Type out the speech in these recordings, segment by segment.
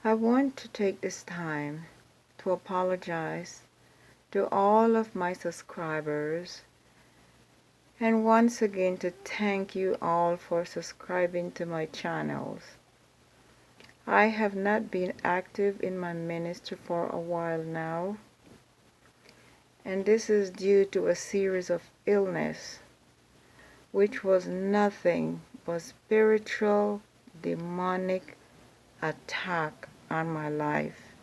I want to take this time to apologize to all of my subscribers and once again to thank you all for subscribing to my channels. I have not been active in my ministry for a while now, and this is due to a series of illness which was nothing but spiritual demonic attack on my life.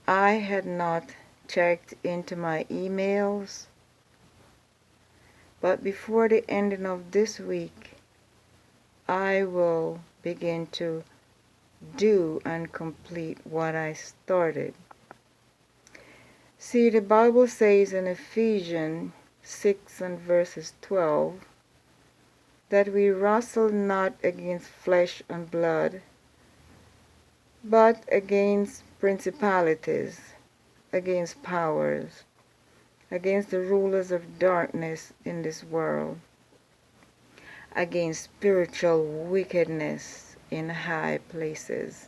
I had not checked into my emails, but before the ending of this week, I will begin to do and complete what I started. See, the Bible says in Ephesians 6 and verses 12 that we wrestle not against flesh and blood, but against principalities, against powers, against the rulers of darkness in this world, against spiritual wickedness in high places.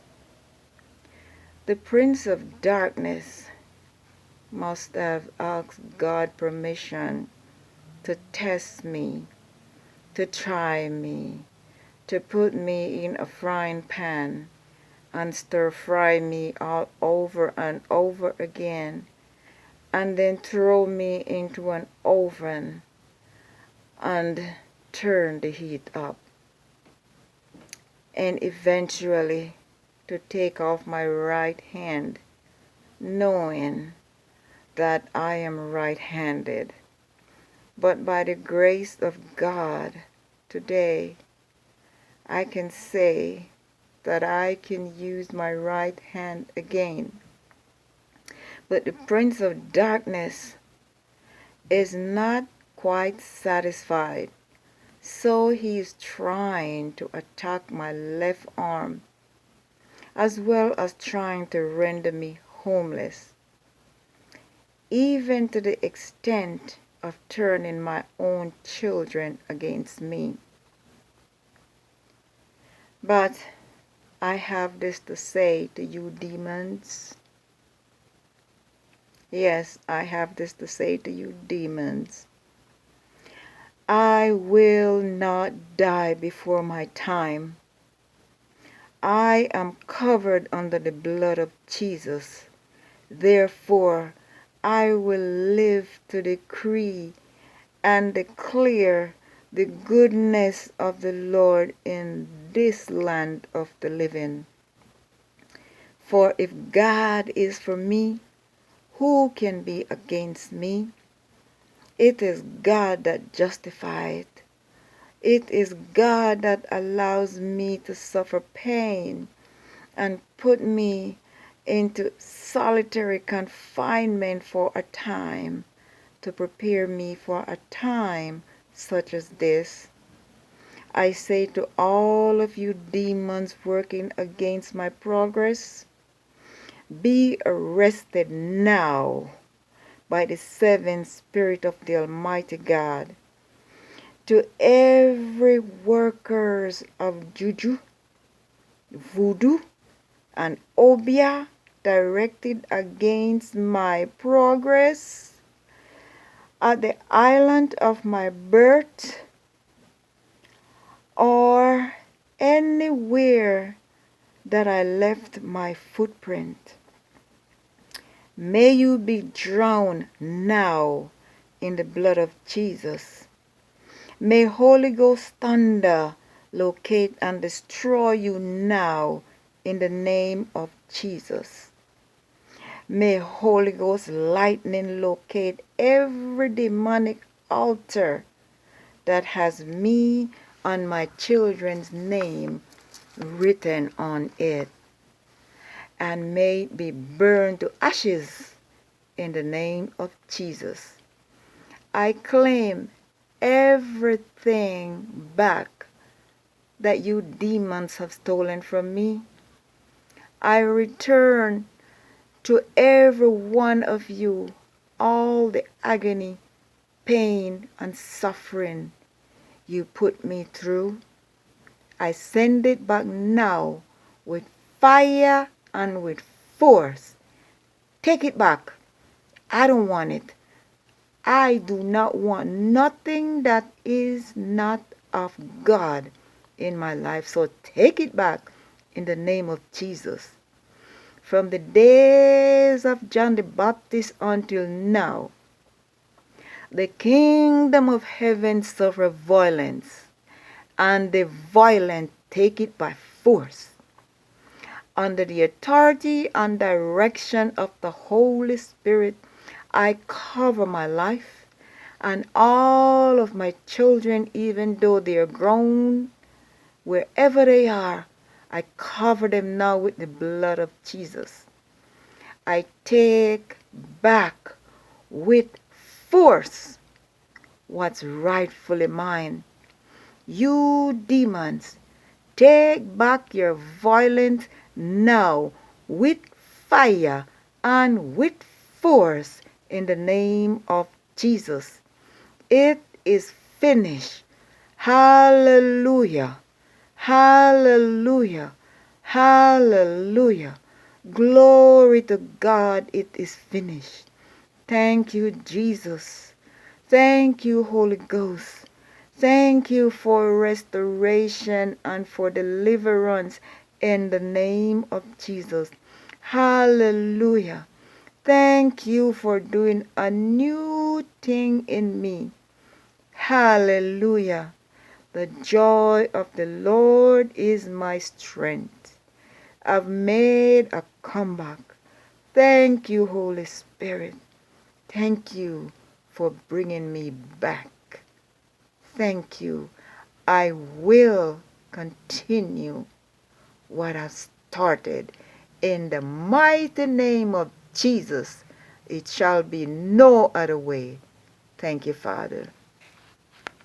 The prince of darkness must have asked God permission to test me, to try me, to put me in a frying pan and stir fry me all over and over again, and then throw me into an oven and turn the heat up, and eventually to take off my right hand, knowing that I am right-handed. But by the grace of God, today I can say that I can use my right hand again. But the prince of darkness is not quite satisfied, so he is trying to attack my left arm, as well as trying to render me homeless, even to the extent of turning my own children against me. But I have this to say to you demons. Yes, I have this to say to you demons. I will not die before my time. I am covered under the blood of Jesus. Therefore, I will live to decree and declare the goodness of the Lord in this land of the living. For if God is for me, who can be against me? It is God that justifies. It is God that allows me to suffer pain and put me into solitary confinement for a time, to prepare me for a time such as this. I say to all of you demons working against my progress, be arrested now by the seventh Spirit of the Almighty God. To every workers of juju, voodoo, and obia directed against my progress at the island of my birth or anywhere that I left my footprint, may you be drowned now in the blood of Jesus. May Holy Ghost thunder locate and destroy you now in the name of Jesus. May Holy Ghost lightning locate every demonic altar that has me and my children's name written on it, and may it be burned to ashes in the name of Jesus. I claim everything back that you demons have stolen from me. I return to every one of you all the agony, pain, and suffering you put me through. I send it back now with fire and with force. Take it back. I don't want it. I do not want nothing that is not of God in my life. So take it back in the name of Jesus. From the days of John the Baptist until now, the kingdom of heaven suffer violence, and the violent take it by force. Under the authority and direction of the Holy Spirit, I cover my life and all of my children, even though they are grown, wherever they are. I cover them now with the blood of Jesus. I take back with force what's rightfully mine. You demons, take back your violence now with fire and with force in the name of Jesus. It is finished. Hallelujah. Hallelujah. Hallelujah. Glory to God, it is finished. Thank you, Jesus. Thank you, Holy Ghost. Thank you for restoration and for deliverance in the name of Jesus. Hallelujah. Thank you for doing a new thing in me. Hallelujah. The joy of the Lord is my strength. I've made a comeback. Thank you, Holy Spirit. Thank you for bringing me back. Thank you. I will continue what I've started. In the mighty name of Jesus, it shall be no other way. Thank you, Father.